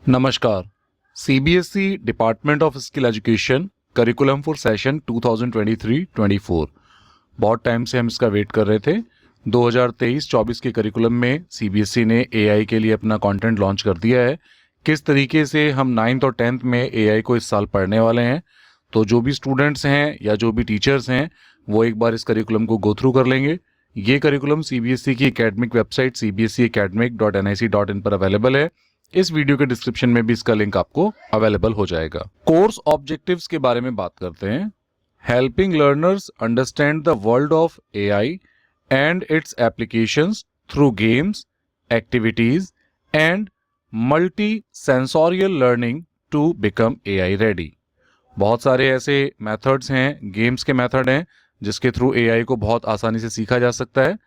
नमस्कार। CBSE department of skill education curriculum for session 2023-24 बहुत time से हम इसका वेट कर रहे थे। 2023-24 के करिकुलम में सीबीएसई ने एआई के लिए अपना कंटेंट लॉन्च कर दिया है। किस तरीके से हम 9th और 10th में एआई को इस साल पढ़ने वाले हैं, तो जो भी स्टूडेंट्स हैं या जो भी टीचर्स हैं वो एक बार इस करिकुलम को गो थ्रू कर लेंगे। ये करिकुलम सीबीएसई की एकेडमिक वेबसाइट cbseacademic.nic.in पर अवेलेबल है। इस वीडियो के डिस्क्रिप्शन में भी इसका लिंक आपको अवेलेबल हो जाएगा। कोर्स ऑब्जेक्टिव्स के बारे में बात करते हैं। Helping learners understand the world of AI and its applications through games, activities and multi sensorial learning to become AI ready. बहुत सारे ऐसे मेथड्स हैं, गेम्स के मेथड हैं जिसके थ्रू एआई को बहुत आसानी से सीखा जा सकता है।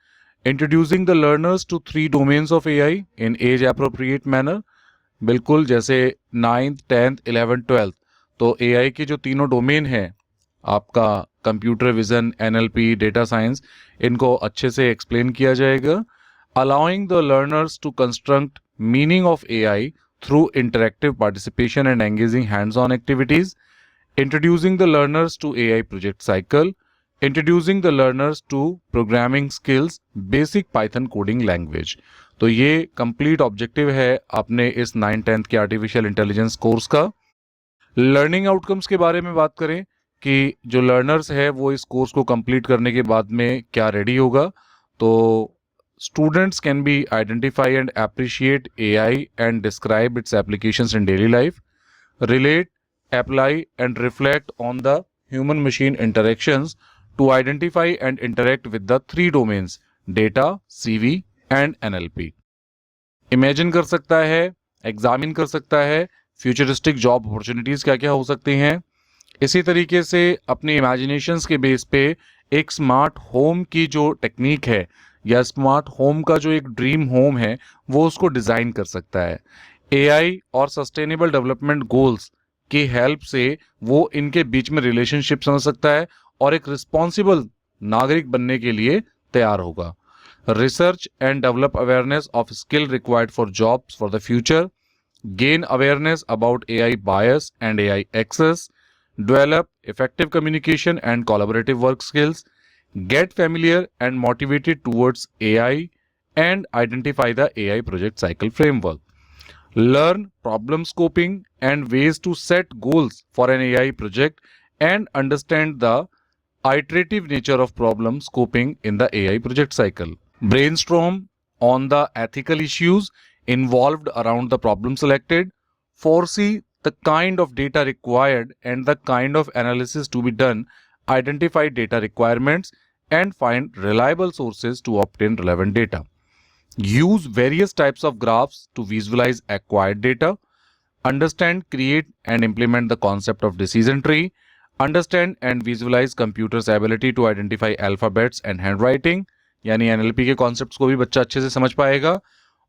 Introducing the learners to 3 domains of AI in age appropriate manner. बिल्कुल जैसे 9th, 10th, 11th, 12th, तो एआई के जो तीनों डोमेन हैं, आपका computer vision, NLP, data science, इनको अच्छे से एक्सप्लेन किया जाएगा। Allowing the learners to construct meaning of AI through interactive participation and engaging hands on activities. Introducing the learners to AI project cycle. Introducing the learners to programming skills, basic Python coding language. तो ये complete objective है अपने इस 9th-10th के artificial intelligence course का। Learning outcomes के बारे में बात करें कि जो लर्नर्स है वो इस कोर्स को कंप्लीट करने के बाद में क्या रेडी होगा, तो students can be identify and appreciate AI and describe it's applications in daily life, relate, apply and reflect on the human machine interactions to identify and interact with the 3 domains data, CV and NLP। Imagine कर सकता है, examine कर सकता है futuristic job opportunities क्या क्या हो सकती हैं। इसी तरीके से अपनी इमेजिनेशंस के बेस पे एक स्मार्ट होम की जो टेक्निक है या स्मार्ट होम का जो एक ड्रीम होम है वो उसको डिज़ाइन कर सकता है। एआई और सस्टेनेबल डेवलपमेंट गोल्स की हेल्प से वो इनके बीच में रिलेशनशिप समझ सकता है और एक रिस्पॉन्सिबल नागरिक बनने के लिए तैयार होगा। Research and develop awareness of skill required for jobs for the future, gain awareness about AI bias and AI access, develop effective communication and collaborative work skills, get familiar and motivated towards AI and identify the AI project cycle framework, learn problem scoping and ways to set goals for an AI project and understand the iterative nature of problem scoping in the AI project cycle. Brainstorm on the ethical issues involved around the problem selected. Foresee the kind of data required and the kind of analysis to be done. Identify data requirements and find reliable sources to obtain relevant data. Use various types of graphs to visualize acquired data. Understand, create and implement the concept of decision tree. Understand and visualize computer's ability to identify alphabets and handwriting, यानी NLP के concepts को भी बच्चा अच्छे से समझ पाएगा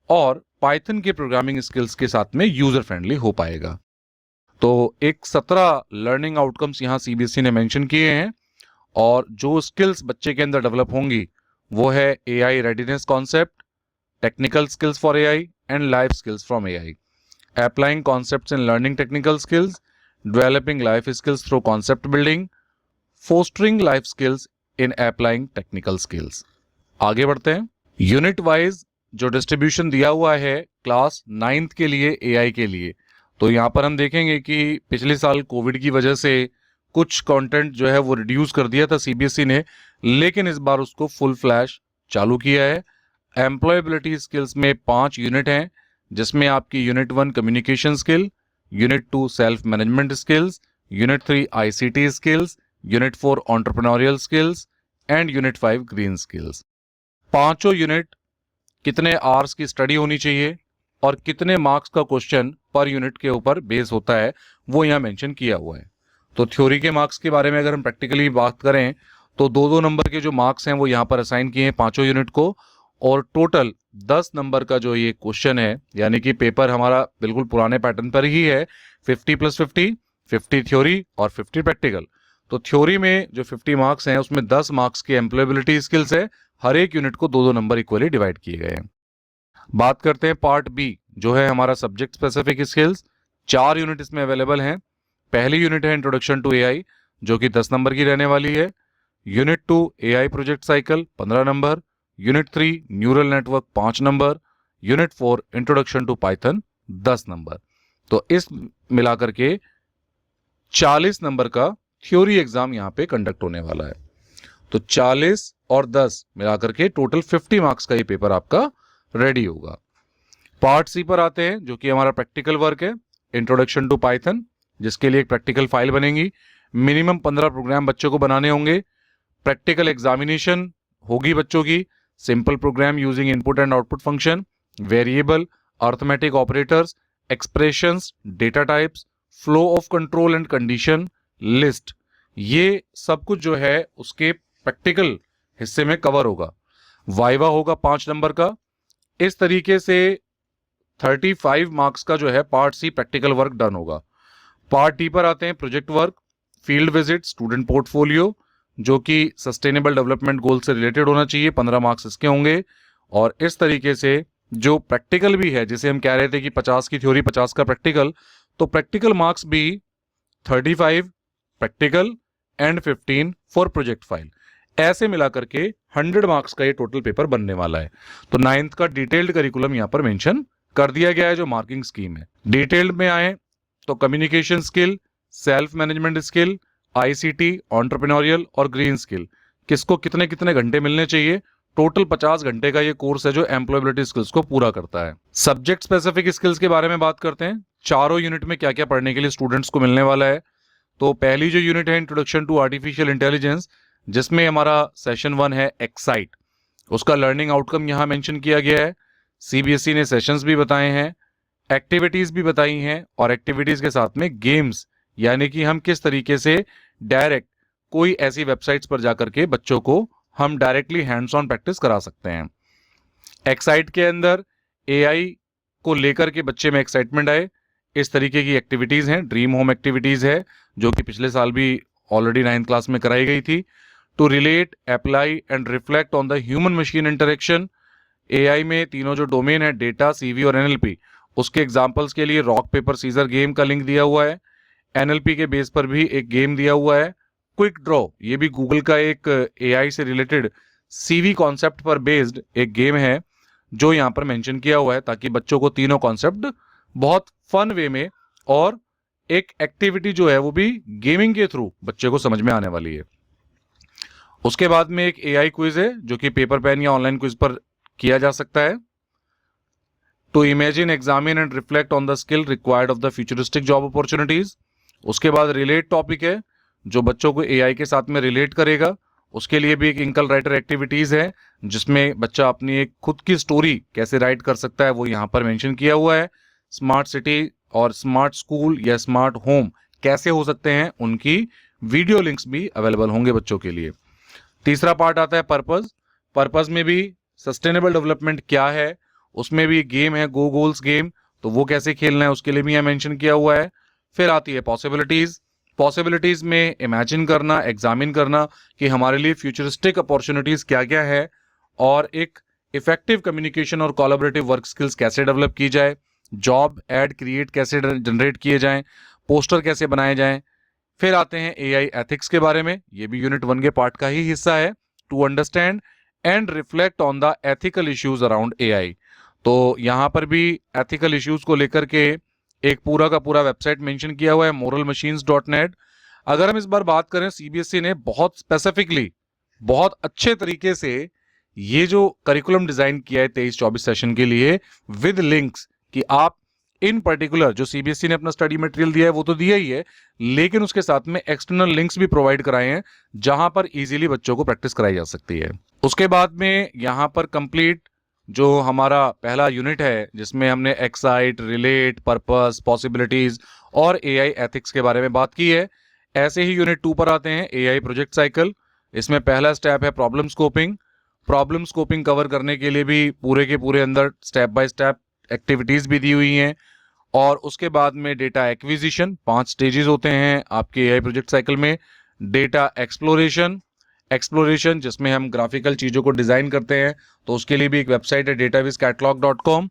और पाइथन के प्रोग्रामिंग स्किल्स के साथ में यूजर फ्रेंडली हो पाएगा। तो एक 17 लर्निंग आउटकम्स यहाँ सीबीएसई ने मेंशन किए हैं और जो स्किल्स बच्चे के अंदर डेवलप होंगी वो है AI readiness concept, technical skills for AI and life skills from AI, applying concepts in learning technical skills, developing life skills through concept building, fostering life skills in applying technical skills। आगे बढ़ते हैं। Unit wise जो distribution दिया हुआ है class 9th के लिए AI के लिए, तो यहाँ पर हम देखेंगे कि पिछले साल कोविड की वजह से कुछ कंटेंट जो है वो रिड्यूस कर दिया था सीबीएसई ने, लेकिन इस बार उसको फुल फ्लैश चालू किया है। एम्प्लॉयबिलिटी स्किल्स में 5 यूनिट हैं जिसमें आपकी unit 1 communication skill, unit 2 self management skills, unit 3 ICT skills, unit 4 entrepreneurial skills and unit 5 green skills. पांचों यूनिट कितने आवर्स की स्टडी होनी चाहिए और कितने मार्क्स का क्वेश्चन पर यूनिट के ऊपर बेस होता है वो यहाँ मेंशन किया हुआ है। तो थ्योरी के मार्क्स के बारे में अगर हम प्रैक्टिकली बात करें तो 2-2 नंबर के जो मार्क्स हैं वो यहाँ पर असाइन किए हैं पांचों यूनिट को, और टोटल 10 नंबर का जो ये क्वेश्चन है, यानी कि पेपर हमारा बिल्कुल पुराने पैटर्न पर ही है, 50 + 50, 50 थ्योरी और 50 प्रैक्टिकल। तो थ्योरी में जो 50 मार्क्स हैं उसमें 10 मार्क्स की एम्प्लॉयबिलिटी स्किल्स है, हर एक यूनिट को 2-2 नंबर इक्वली डिवाइड किए गए हैं। बात करते हैं पार्ट बी, जो है हमारा सब्जेक्ट स्पेसिफिक स्किल्स। 4 यूनिट इसमें अवेलेबल हैं। पहली यूनिट है इंट्रोडक्शन टू एआई, जो कि 10 नंबर की रहने वाली है। Unit 2 AI project cycle 15 number. Unit 3 neural network 5 number. Unit 4 introduction to Python 10 number. तो इस मिलाकर के 40 नंबर का थ्योरी एग्जाम यहाँ पे कंडक्ट होने वाला है। तो 40 और 10 मिलाकर के टोटल 50 मार्क्स का ये पेपर आपका रेडी होगा। पार्ट सी पर आते हैं, जो कि हमारा प्रैक्टिकल वर्क है, इंट्रोडक्शन टू पाइथन, जिसके लिए एक प्रैक्टिकल फाइल बनेगी। मिनिमम 15 प्रोग्राम बच्चों को बनाने होंगे। प्रैक्टिकल एग्जामिनेशन होगी बच्चों की। Simple program using input and output function, variable, arithmetic operators, expressions, data types, flow of control and condition, list, ये सब कुछ जो है उसके प्रैक्टिकल हिस्से में कवर होगा। वाइवा होगा 5 नंबर का। इस तरीके से 35 मार्क्स का जो है part C practical work done होगा। पार्ट डी पर आते हैं, project work, field visit, student portfolio, जो कि सस्टेनेबल डेवलपमेंट गोल से रिलेटेड होना चाहिए। 15 मार्क्स इसके होंगे। और इस तरीके से जो प्रैक्टिकल भी है, जिसे हम कह रहे थे कि 50 की थ्योरी 50 का प्रैक्टिकल, तो प्रैक्टिकल मार्क्स भी 35 practical and 15 for project file, ऐसे मिलाकर के 100 मार्क्स का ये टोटल पेपर बनने वाला है। तो 9th का डिटेल्ड करिकुलम यहाँ पर मेंशन कर दिया गया है, जो मार्किंग स्कीम है। डिटेल्ड में आए तो communication skill, self management skill, ICT, entrepreneurial और ग्रीन स्किल, किसको कितने कितने घंटे मिलने चाहिए। टोटल 50 घंटे का ये कोर्स है जो एम्प्लॉयबिलिटी स्किल्स को पूरा करता है। सब्जेक्ट स्पेसिफिक स्किल्स के बारे में बात करते हैं। चारों यूनिट में क्या क्या पढ़ने के लिए स्टूडेंट्स को मिलने वाला है। तो पहली जो यूनिट है इंट्रोडक्शन टू आर्टिफिशियल इंटेलिजेंस, जिसमें हमारा सेशन 1 है एक्साइट, उसका लर्निंग आउटकम यहाँ मेंशन किया गया है। सीबीएसई ने सेशंस भी बताए हैं, एक्टिविटीज भी बताई हैं, और एक्टिविटीज के साथ में गेम्स, यानी कि हम किस तरीके से डायरेक्ट कोई ऐसी वेबसाइट्स पर जाकर के बच्चों को हम डायरेक्टली हैंड्स ऑन प्रैक्टिस करा सकते हैं। एक्साइट के अंदर एआई को लेकर के बच्चे में एक्साइटमेंट आए, इस तरीके की एक्टिविटीज हैं। ड्रीम होम एक्टिविटीज है, जो कि पिछले साल भी ऑलरेडी 9th क्लास में कराई गई थी। To relate, apply and reflect on the human machine interaction, AI में तीनों जो डोमेन है, डेटा, सीवी और एनएलपी, उसके एग्जांपल्स के लिए रॉक पेपर सीजर गेम का लिंक दिया हुआ है। एनएलपी के बेस पर भी एक गेम दिया हुआ है। क्विक ड्रॉ, ये भी गूगल का एक एआई से रिलेटेड सीवी कॉन्सेप्ट पर बेस्ड एक गेम है, जो यहाँ पर मेंशन किया हुआ है, ताकि बच्चों को तीनों कॉन्सेप्ट बहुत फन वे में और एक एक्टिविटी जो है वो भी गेमिंग के थ्रू बच्चे को समझ में आने वाली है। उसके बाद में एक एआई क्विज है, जो कि पेपर पेन या ऑनलाइन क्विज पर किया जा सकता है। To imagine, examine and reflect on the skill required of the futuristic job opportunities. उसके बाद रिलेट टॉपिक है, जो बच्चों को एआई के साथ में रिलेट करेगा। उसके लिए भी एक इंकल राइटर एक्टिविटीज है, जिसमें बच्चा अपनी एक खुद की स्टोरी कैसे राइट कर सकता है, वो यहाँ पर मेंशन किया हुआ है। स्मार्ट सिटी और स्मार्ट स्कूल या स्मार्ट होम कैसे हो सकते हैं, उनकी वीडियो लिंक्स भी अवेलेबल होंगे बच्चों के लिए। तीसरा पार्ट आता है पर्पस। पर्पस में भी सस्टेनेबल डेवलपमेंट क्या है, उसमें भी गेम है, गो गोल्स गेम, तो वो कैसे खेलना है उसके लिए भी यहाँ मेंशन किया हुआ है। फिर आती है पॉसिबिलिटीज। पॉसिबिलिटीज में इमेजिन करना, एग्जामिन करना कि हमारे लिए फ्यूचरिस्टिक अपॉर्चुनिटीज क्या क्या है, और एक इफेक्टिव कम्युनिकेशन और कोलैबोरेटिव वर्क स्किल्स कैसे डेवलप की जाए, जॉब एड क्रिएट कैसे जनरेट किए जाएं, पोस्टर कैसे बनाए जाएं। फिर आते हैं एआई एथिक्स के बारे में, ये भी यूनिट 1 के पार्ट का ही हिस्सा है। To understand and reflect on the ethical issues around AI, तो यहाँ पर भी एथिकल इश्यूज को लेकर के एक पूरा का पूरा वेबसाइट मेंशन किया हुआ है, moralmachines.net। अगर हम इस बार बात करें, सीबीएसई ने बहुत स्पेसिफिकली, बहुत अच्छे तरीके से ये जो करिकुलम डिजाइन किया है 23-24 सेशन के लिए, विद लिंक्स, कि आप इन पर्टिकुलर जो सीबीएसई ने अपना स्टडी मटेरियल दिया है वो तो दिया ही है, लेकिन उसके साथ में एक्सटर्नल लिंक्स भी प्रोवाइड कराए हैं, जहां पर इजीली बच्चों को प्रैक्टिस कराई जा सकती है। उसके बाद में यहां पर कंप्लीट जो हमारा पहला यूनिट है, जिसमें हमने एक्साइट, रिलेट, पर्पस, पॉसिबिलिटीज और एआई एथिक्स के बारे में बात की है, ऐसे ही यूनिट 2 पर आते हैं, एआई प्रोजेक्ट साइकिल। इसमें पहला स्टेप है problem scoping. Problem scoping cover करने के लिए भी पूरे के पूरे अंदर स्टेप बाय स्टेप एक्टिविटीज भी दी हुई हैं। और उसके बाद में डेटा एक्विजिशन, 5 स्टेजेस होते हैं आपके एआई प्रोजेक्ट साइकिल में। डेटा एक्सप्लोरेशन, एक्सप्लोरेशन, जिसमें हम ग्राफिकल चीज़ों को डिज़ाइन करते हैं, तो उसके लिए भी एक वेबसाइट है dataviscatalog.com।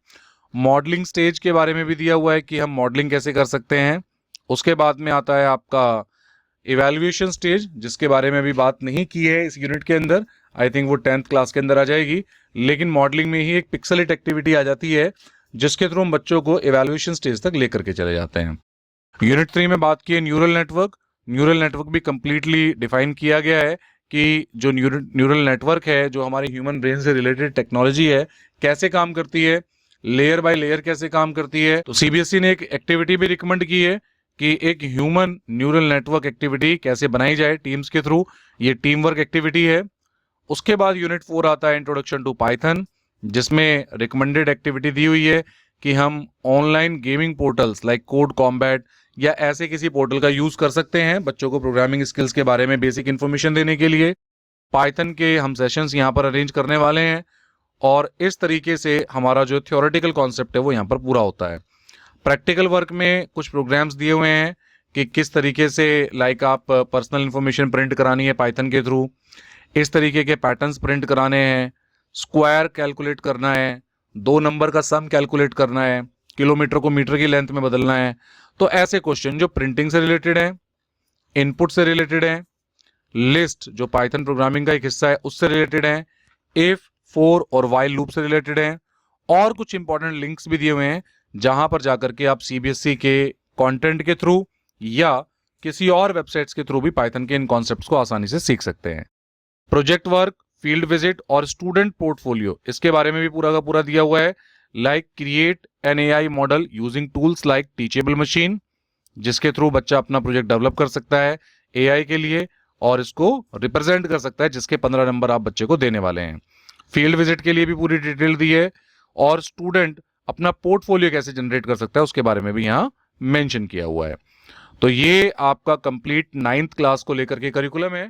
मॉडलिंग स्टेज के बारे में भी दिया हुआ है कि हम मॉडलिंग कैसे कर सकते हैं। उसके बाद में आता है आपका इवैल्यूएशन स्टेज, जिसके बारे में अभी बात नहीं की है इस यूनिट के अंदर। आई थिंक वो 10th क्लास के अंदर आ जाएगी, लेकिन मॉडलिंग में ही एक पिक्सेलेट एक्टिविटी आ जाती है, जिसके थ्रू हम बच्चों को इवैल्यूएशन स्टेज तक लेकर के चले जाते हैं। यूनिट 3 में बात की है न्यूरल नेटवर्क। न्यूरल नेटवर्क भी कंप्लीटली डिफाइन किया गया है कि जो न्यूरल नेटवर्क है, जो हमारे ह्यूमन ब्रेन से रिलेटेड टेक्नोलॉजी है, कैसे काम करती है, लेयर बाय लेयर कैसे काम करती है। तो सीबीएसई ने एक एक्टिविटी भी रिकमेंड की है कि एक ह्यूमन न्यूरल नेटवर्क एक्टिविटी कैसे बनाई जाए टीम्स के थ्रू। ये टीम वर्क एक्टिविटी है। उसके बाद यूनिट 4 आता है इंट्रोडक्शन टू पाइथन, जिसमें रिकमेंडेड एक्टिविटी दी हुई है कि हम online gaming portals like code combat या ऐसे किसी पोर्टल का यूज कर सकते हैं बच्चों को प्रोग्रामिंग स्किल्स के बारे में बेसिक इन्फॉर्मेशन देने के लिए। पाइथन के हम सेशंस यहाँ पर अरेंज करने वाले हैं, और इस तरीके से हमारा जो थ्योरेटिकल कॉन्सेप्ट है वो यहाँ पर पूरा होता है। प्रैक्टिकल वर्क में कुछ प्रोग्राम्स दिए हुए हैं कि किस तरीके से लाइक आप पर्सनल इन्फॉर्मेशन प्रिंट करानी है पाइथन के थ्रू, इस तरीके के पैटर्न्स प्रिंट कराने हैं, स्क्वायर कैलकुलेट करना है, 2 नंबर का सम कैलकुलेट करना है, किलोमीटर को मीटर की लेंथ में बदलना है। तो ऐसे क्वेश्चन जो प्रिंटिंग से रिलेटेड है, इनपुट से रिलेटेड है, लिस्ट जो पाइथन प्रोग्रामिंग का एक हिस्सा है उससे रिलेटेड है, इफ, फॉर और व्हाइल लूप से रिलेटेड है, और कुछ इंपॉर्टेंट लिंक्स भी दिए हुए हैं जहां पर जाकर के आप सीबीएसई के कंटेंट के थ्रू या किसी और वेबसाइट्स के थ्रू भी पाइथन के इन कॉन्सेप्ट्स को आसानी से सीख सकते हैं। प्रोजेक्ट वर्क, फील्ड विजिट और स्टूडेंट पोर्टफोलियो, इसके बारे में भी पूरा का पूरा दिया हुआ है। Like create an AI model using tools like teachable machine, जिसके थ्रू बच्चा अपना प्रोजेक्ट डेवलप कर सकता है एआई के लिए और इसको रिप्रेजेंट कर सकता है, जिसके 15 नंबर आप बच्चे को देने वाले हैं। फील्ड विजिट के लिए भी पूरी डिटेल दी है, और स्टूडेंट अपना पोर्टफोलियो कैसे जनरेट कर सकता है उसके बारे में भी यहाँ मेंशन किया हुआ है। तो ये आपका कंप्लीट 9th क्लास को लेकर के करिकुलम है।